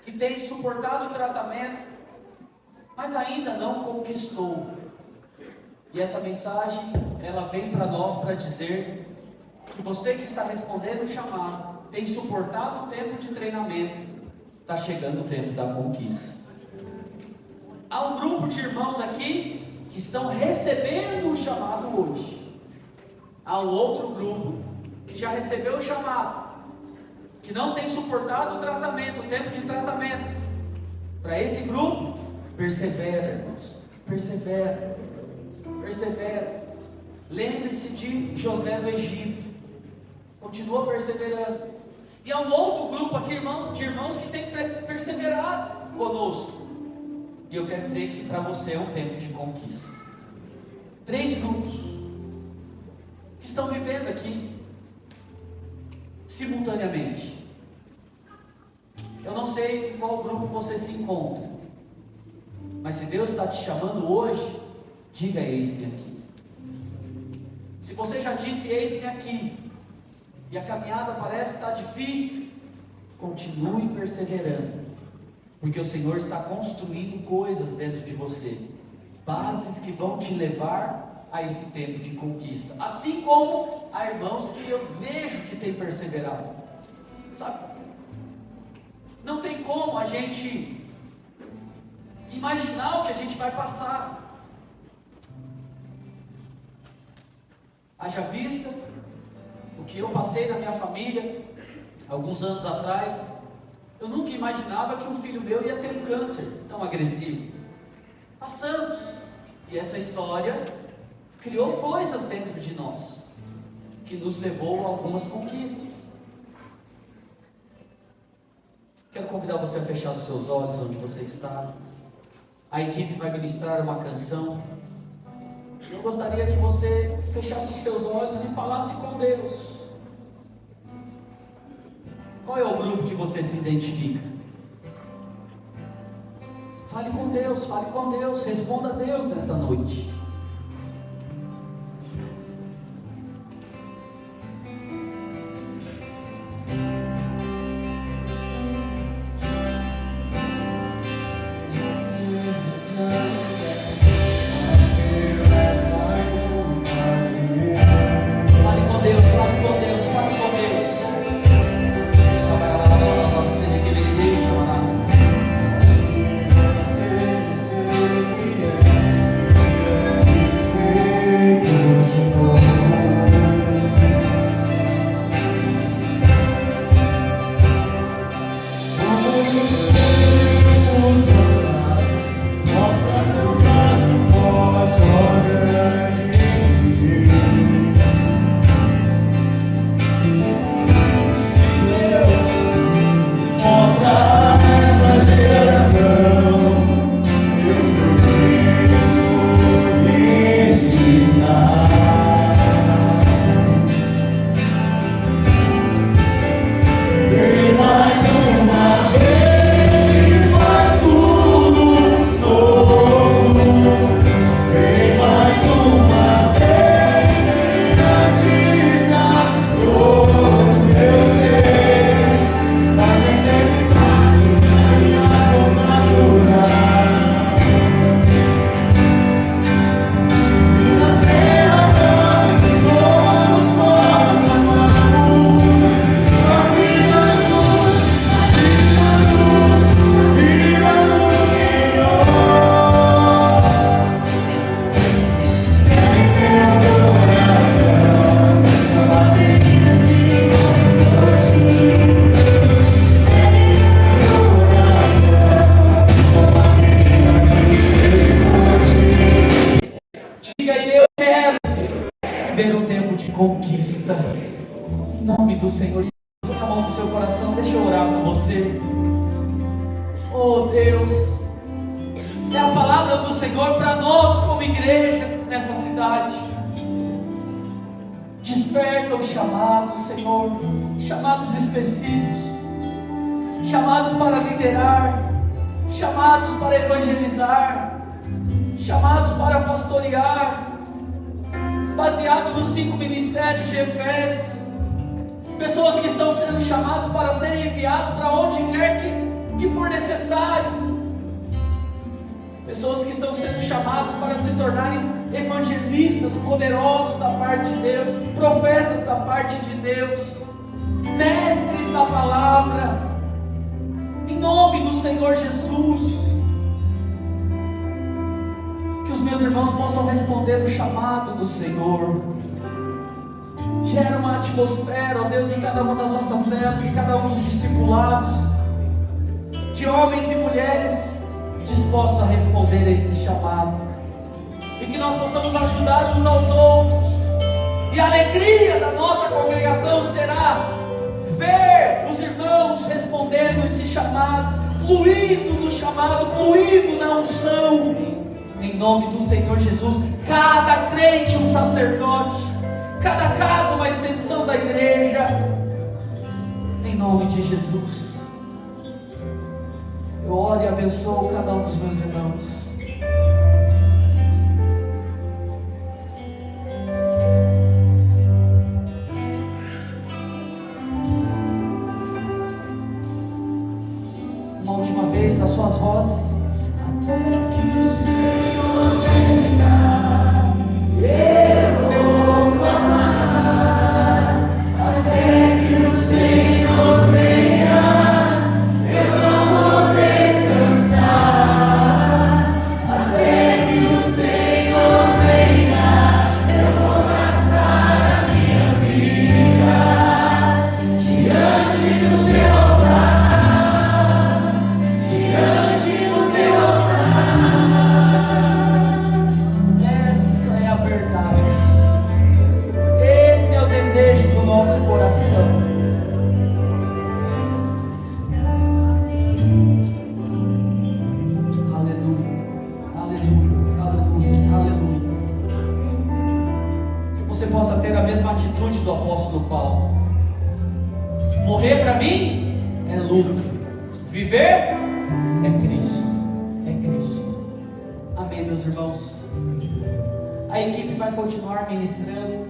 que tem suportado o tratamento, mas ainda não conquistou. E essa mensagem, ela vem para nós para dizer que você que está respondendo o chamado, tem suportado o tempo de treinamento, está chegando o tempo da conquista. Há um grupo de irmãos aqui que estão recebendo o chamado hoje. Há um outro grupo que já recebeu o chamado, que não tem suportado o tratamento, o tempo de tratamento. Para esse grupo, persevera, irmãos, persevera. Lembre-se de José do Egito, continua perseverando. E há um outro grupo aqui, de irmãos que tem perseverado conosco. E eu quero dizer que para você é um tempo de conquista. 3 grupos que estão vivendo aqui simultaneamente. Eu não sei em qual grupo você se encontra, mas se Deus está te chamando hoje, diga: eis-me aqui. Se você já disse eis-me aqui, e a caminhada parece estar difícil, continue perseverando, porque o Senhor está construindo coisas dentro de você, bases que vão te levar a esse tempo de conquista. Assim como há irmãos que eu vejo que têm perseverado, sabe? Não tem como a gente imaginar o que a gente vai passar. Haja vista o que eu passei na minha família alguns anos atrás. Eu nunca imaginava que um filho meu ia ter um câncer tão agressivo. Passamos, e essa história criou coisas dentro de nós, que nos levou a algumas conquistas. Quero convidar você a fechar os seus olhos onde você está. A equipe vai ministrar uma canção. Eu gostaria que você fechasse os seus olhos e falasse com Deus. Qual é o grupo que você se identifica? Fale com Deus, responda a Deus nessa noite. Conquista. Em nome do Senhor Jesus, coloca a mão no seu coração, deixa eu orar por você. Oh Deus, é a palavra do Senhor para nós como igreja nessa cidade. Desperta os chamados, Senhor, chamados específicos, chamados para liderar, chamados para evangelizar, chamados para pastorear, baseado nos 5 ministérios de Efésios. Pessoas que estão sendo chamadas para serem enviados para onde quer que for necessário. Pessoas que estão sendo chamadas para se tornarem evangelistas poderosos da parte de Deus, profetas da parte de Deus, mestres da palavra, em nome do Senhor Jesus. Que os meus irmãos possam responder o chamado do Senhor. Gera uma atmosfera, ó Deus, em cada uma das nossas células, em cada um dos discipulados, de homens e mulheres dispostos a responder a esse chamado, e que nós possamos ajudar uns aos outros. E a alegria da nossa congregação será ver os irmãos respondendo esse chamado, fluindo no chamado, fluindo na unção. Em nome do Senhor Jesus, cada crente um sacerdote, cada casa uma extensão da igreja. Em nome de Jesus, eu oro e abençoo cada um dos meus irmãos. Uma última vez, as suas vozes. Até que o Senhor venha, eu vou clamar. Até que o Senhor venha, eu não vou descansar. Até que o Senhor venha, eu vou gastar a minha vida diante do teu altar, diante do teu altar. Essa é a verdade. Esse é o desejo do nosso coração. Aleluia, aleluia, aleluia, aleluia. Que você possa ter a mesma atitude do apóstolo Paulo. Morrer para mim é lucro. Viver é Cristo. É Cristo. Amém, meus irmãos? A equipe vai continuar ministrando.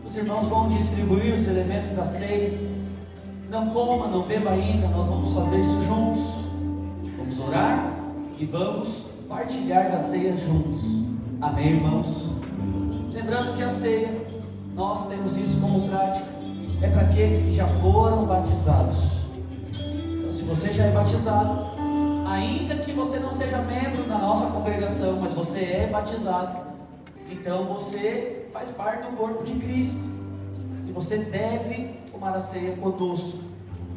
Os irmãos vão distribuir os elementos da ceia. Não coma, não beba ainda. Nós vamos fazer isso juntos. Vamos orar e vamos partilhar da ceia juntos. Amém, irmãos? Lembrando que a ceia, nós temos isso como prática, é para aqueles que já foram batizados. Então, se você já é batizado, ainda que você não seja membro da nossa congregação, mas você é batizado, então você faz parte do corpo de Cristo e você deve tomar a ceia conosco.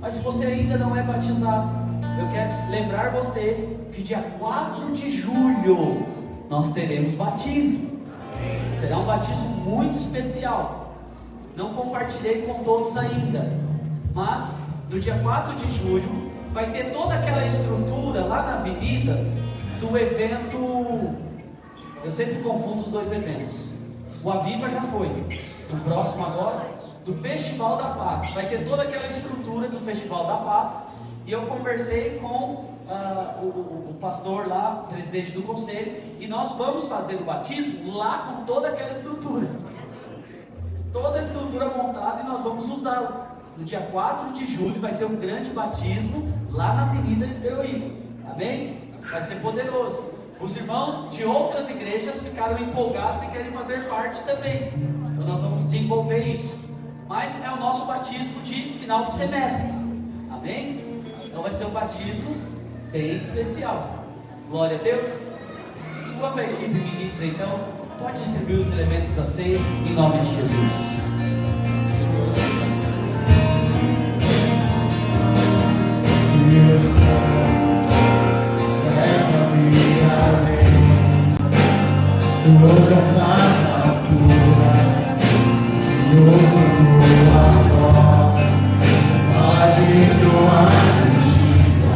Mas se você ainda não é batizado, eu quero lembrar você que dia 4 de julho nós teremos batismo. Será um batismo muito especial. Não compartilhei com todos ainda, mas no dia 4 de julho vai ter toda aquela estrutura lá na avenida do evento. Eu sempre confundo os dois eventos. O Aviva já foi. O próximo agora, do Festival da Paz. Vai ter toda aquela estrutura do Festival da Paz. E eu conversei com o pastor lá, presidente do conselho, e nós vamos fazer o batismo lá com toda aquela estrutura. Toda a estrutura montada e nós vamos usá-la. No dia 4 de julho vai ter um grande batismo lá na Avenida Peruíbe. Amém? Vai ser poderoso. Os irmãos de outras igrejas ficaram empolgados e querem fazer parte também. Então nós vamos desenvolver isso. Mas é o nosso batismo de final de semestre. Amém? Então vai ser um batismo bem especial. Glória a Deus. Enquanto a equipe ministra, então, pode distribuir os elementos da ceia em nome de Jesus. Todas as alturas, ouço tua voz, pode tua justiça,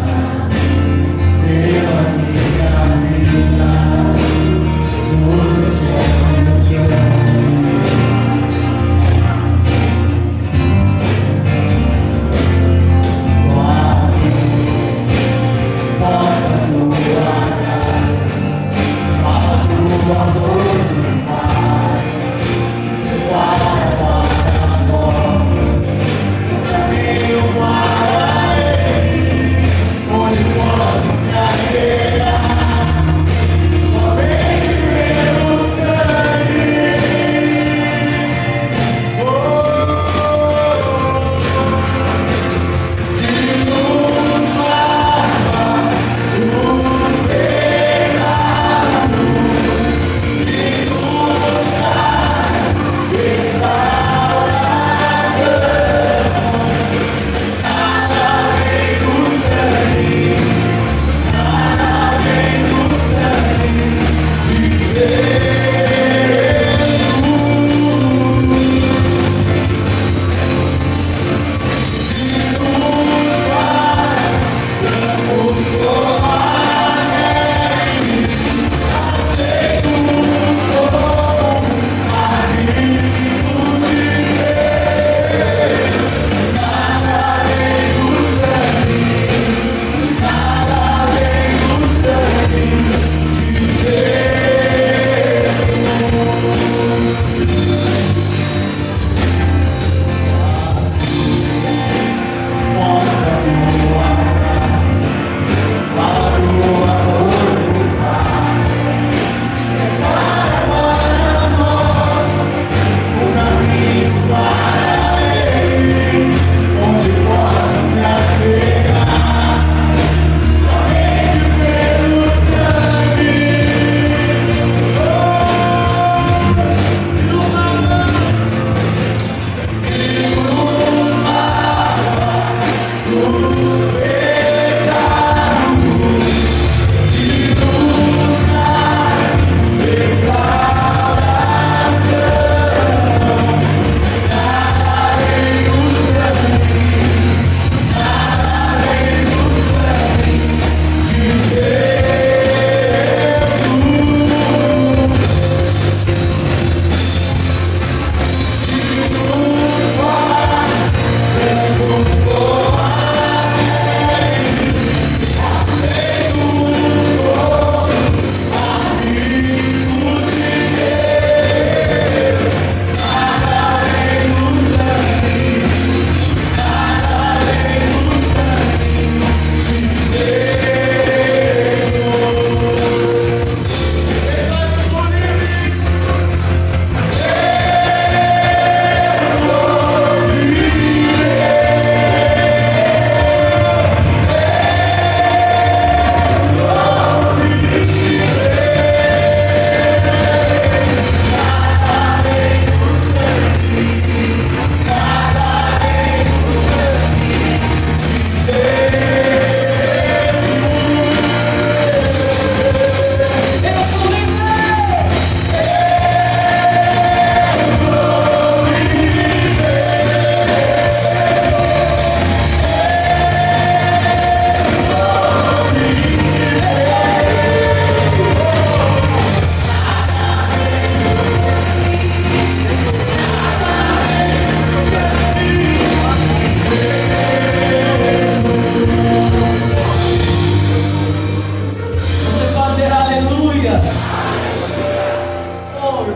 pela minha vida, Jesus, os céus do seu nome. Glória a Deus, mostra tua graça, fala tua amor do Pai.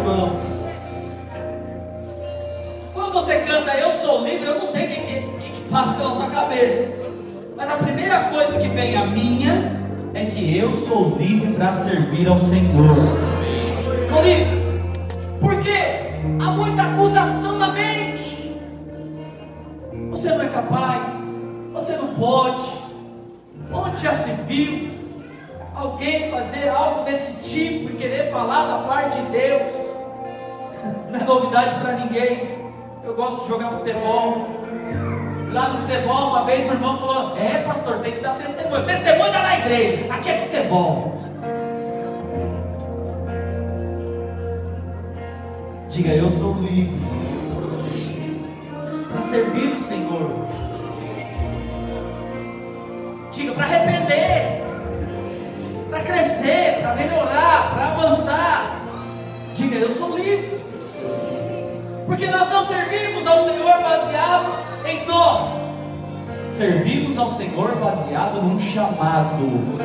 irmãos. Quando você canta Eu Sou Livre, eu não sei o que passa pela sua cabeça. Mas a primeira coisa que vem à minha é que eu sou livre para servir ao Senhor. Sou livre. Por quê? Há muita acusação na mente. Você não é capaz. Você não pode. Onde já se viu alguém fazer algo desse tipo e querer falar da parte de Deus? Não é novidade para ninguém. Eu gosto de jogar futebol. Lá no futebol, uma vez o irmão falou: pastor, tem que dar testemunho. Testemunho dá na igreja. Aqui é futebol. Diga: eu sou livre para servir o Senhor. Diga: para arrepender, para crescer, para melhorar, para avançar. Diga: eu sou livre. Porque nós não servimos ao Senhor baseado em nós. Servimos ao Senhor baseado num chamado,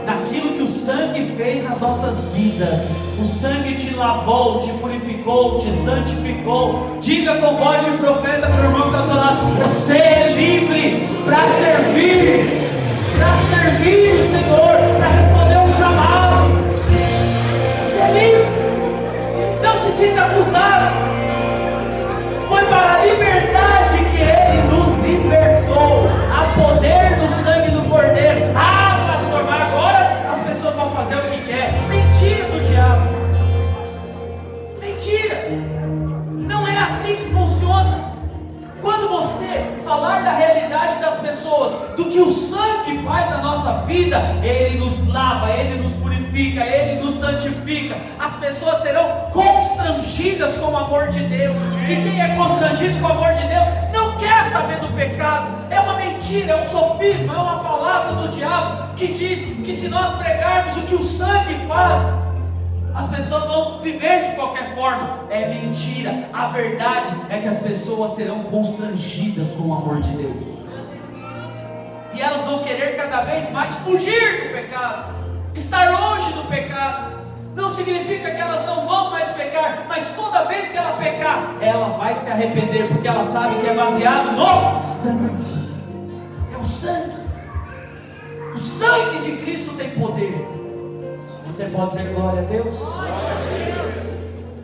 naquilo que o sangue fez nas nossas vidas. O sangue te lavou, te purificou, te santificou. Diga com voz de profeta para o irmão que está do seu lado: você é livre para servir o Senhor, para responder um chamado. Você é livre. Não se sinta acusado. Foi para a liberdade que Ele nos libertou, a poder do sangue do Cordeiro. Pastor, mas agora as pessoas vão fazer o que quer. Mentira do diabo. Mentira. Não é assim que funciona. Quando você falar da realidade das pessoas, do que o sangue faz na nossa vida, Ele nos lava, Ele nos purifica, Ele nos santifica. As pessoas serão constrangidas com o amor de Deus. E quem é constrangido com o amor de Deus não quer saber do pecado. É uma mentira, é um sofisma, é uma falácia do diabo que diz que se nós pregarmos o que o sangue faz, as pessoas vão viver de qualquer forma. É mentira. A verdade é que as pessoas serão constrangidas com o amor de Deus. E elas vão querer cada vez mais fugir do pecado, estar longe do pecado. Não significa que elas não vão mais pecar, mas toda vez que ela pecar, ela vai se arrepender, porque ela sabe que é baseado no sangue. É o sangue. O sangue de Cristo tem poder. Você pode dizer glória a Deus? Glória a Deus.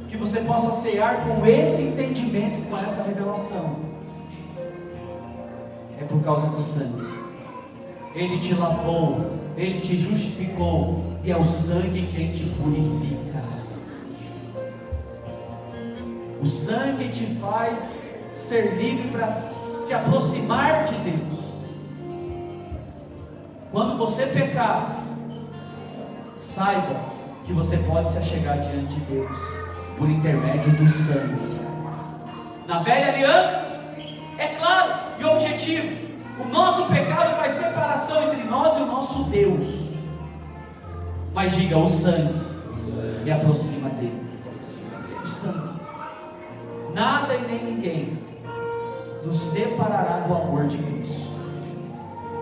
Que você possa cear com esse entendimento, com essa revelação. É por causa do sangue. Ele te lavou, Ele te justificou, e é o sangue quem te purifica. O sangue te faz ser livre para se aproximar de Deus. Quando você pecar, saiba que você pode se achegar diante de Deus por intermédio do sangue. Na velha aliança, é claro e objetivo, o nosso pecado faz separação entre nós e o nosso Deus. Mas diga: o sangue me aproxima dele. O sangue. Nada e nem ninguém nos separará do amor de Cristo.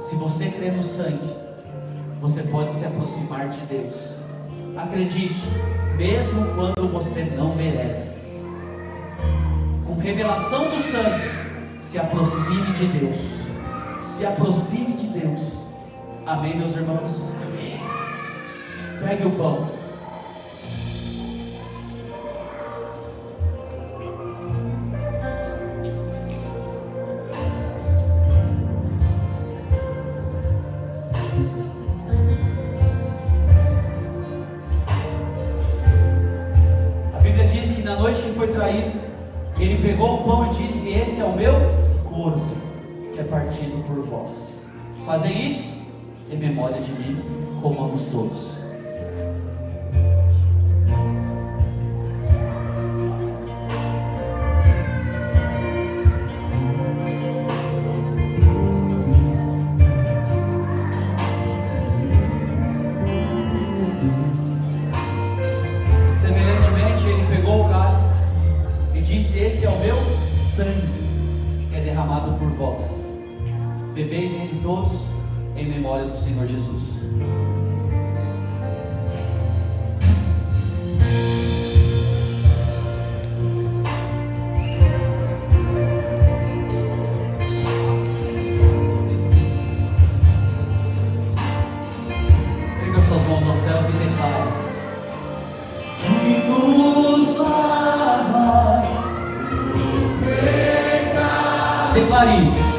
Se você crê no sangue, você pode se aproximar de Deus. Acredite, mesmo quando você não merece. Com revelação do sangue, se aproxime de Deus. Se aproxime de Deus. Amém, meus irmãos? Amém. Pegue o pão. A Bíblia diz que na noite que foi traído, ele pegou o pão e disse: esse é o meu corpo, que é partido por vós. Fazem isso em memória de mim, comamos todos. Semelhantemente, ele pegou o cálice e disse: esse é o meu sangue, que é derramado por vós. Bebei nele todos em memória do Senhor Jesus. declare isso.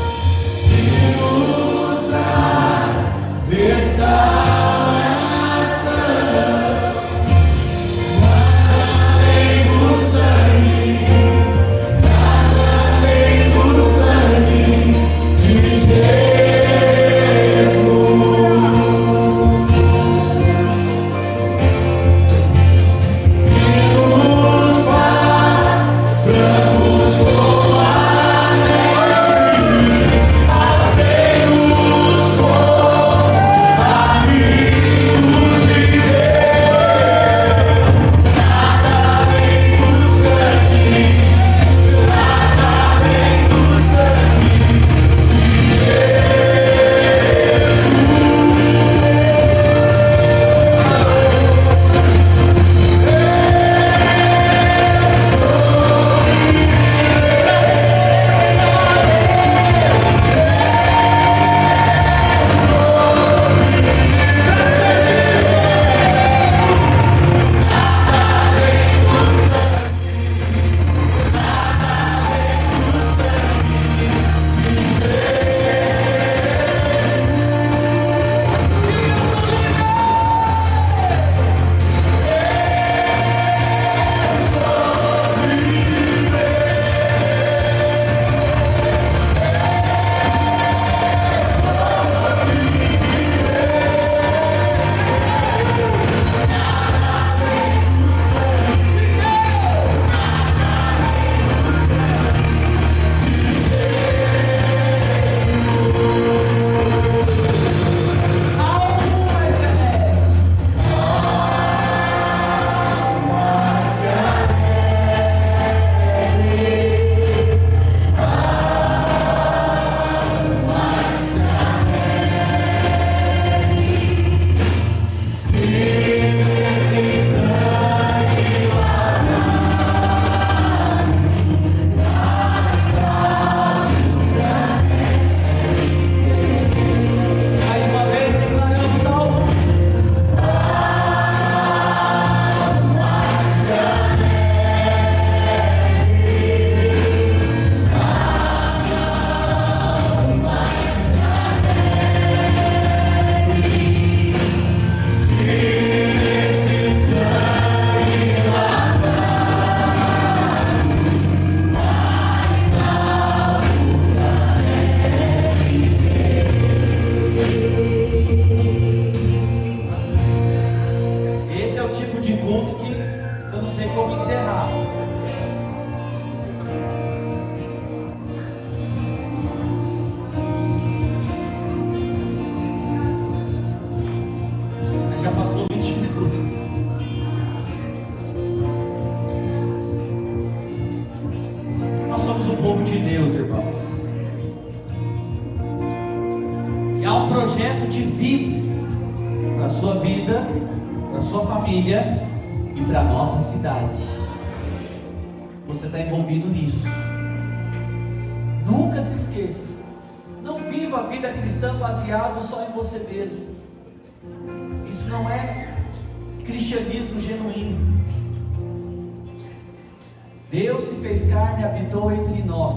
Deus se fez carne e habitou entre nós,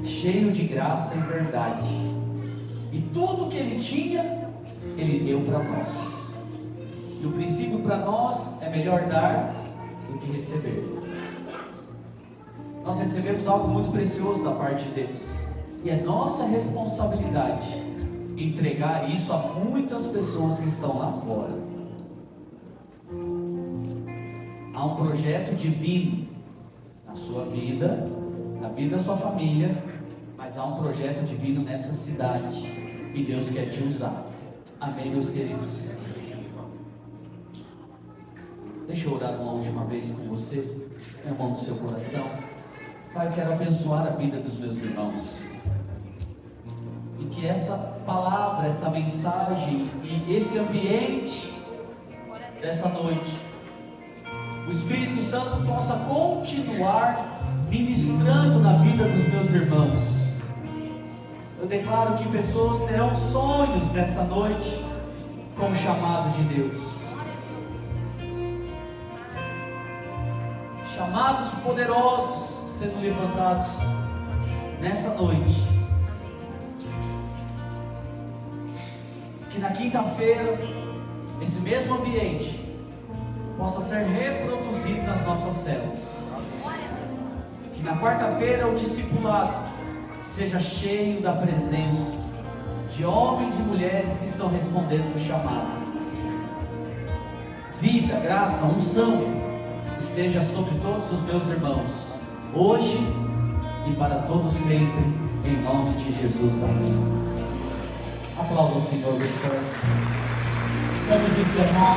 cheio de graça e verdade. E tudo que Ele tinha, Ele deu para nós. E o princípio para nós é melhor dar do que receber. Nós recebemos algo muito precioso da parte de Deus. E é nossa responsabilidade entregar isso a muitas pessoas que estão lá fora. Há um projeto divino na sua vida, na vida da sua família, mas há um projeto divino nessa cidade e Deus quer te usar. Amém, meus queridos? Deixa eu orar uma última vez com você. Põe a mão no seu coração. Pai, eu quero abençoar a vida dos meus irmãos. E que essa palavra, essa mensagem e esse ambiente dessa noite, o Espírito Santo possa continuar ministrando na vida dos meus irmãos. Eu declaro que pessoas terão sonhos nessa noite com o chamado de Deus. Chamados poderosos sendo levantados nessa noite. Que na quinta-feira, esse mesmo ambiente possa ser reproduzido nas nossas células. Que na quarta-feira o discipulado seja cheio da presença de homens e mulheres que estão respondendo o chamado. Vida, graça, unção esteja sobre todos os meus irmãos, hoje e para todos sempre, em nome de Jesus. Amém. Aplauda o Senhor, bem forte. Vamos encerrar.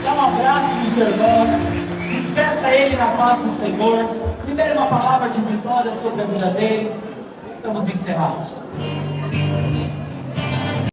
Dá um abraço nos irmãos. Peça a Ele na paz do Senhor. Libere uma palavra de vitória sobre a vida dele. Estamos encerrados.